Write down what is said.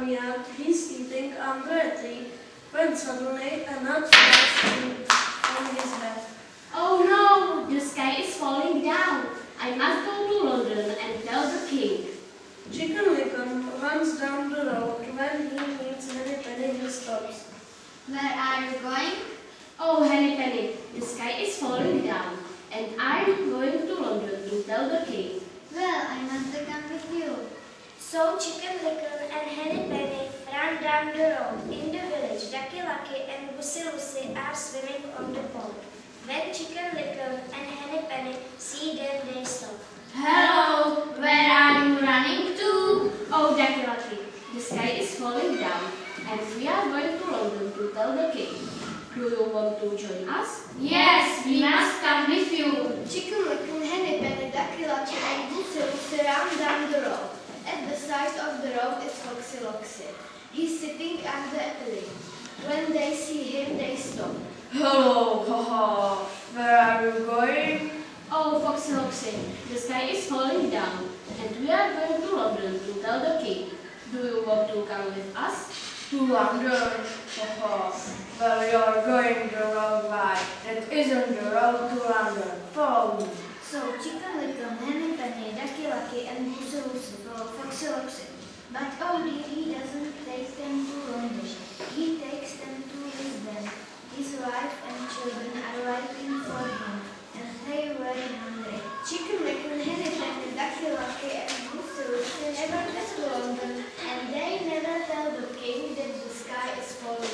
barnyard, he's eating under a tree, when suddenly a nut falls on his head. Oh no, the sky is falling down. I must go to London and tell the king. Chicken Licken runs down the road. When he meets Henny Penny, he stops. Where are you going? Oh, Henny Penny, the sky is falling down, and I'm going to London to tell the king. Well, I must come with you. So Chicken Licken and Henny Penny ran down the road. In the village, Ducky Lucky and Goosey Lucy are swimming on the pond. When Chicken Licken and Henny Penny see them, they stop. Hello, where are you running to? Oh, Ducky Lucky, the sky is falling down, and we are going to London to tell the king. Do you want to join us? Yes, we must come with you. Chicken Licken, Henny Penny, Ducky Lucky and Goosey Lucy ran down the road. At the side of the road is Foxy Loxy. He's sitting under a tree. When they see him, they stop. Hello, haha. Where are you going? Oh, Foxy Loxy, the sky is falling down, and we are going to London to tell the king. Do you want to come with us? To London. Haha. Well, you're going the wrong way. That isn't the road to London. Follow me. So Chicken Licken, Henny Penny, Ducky Lucky and Goosey Lucy follow Foxy Loxy. But oh dear, he doesn't take them to London. He takes them to Lisbon. His wife and children are waiting for him, and they very hungry. Chicken Licken, Henny Penny, Ducky Lucky and Goosey Lucy never get to London, and they never tell the king that the sky is falling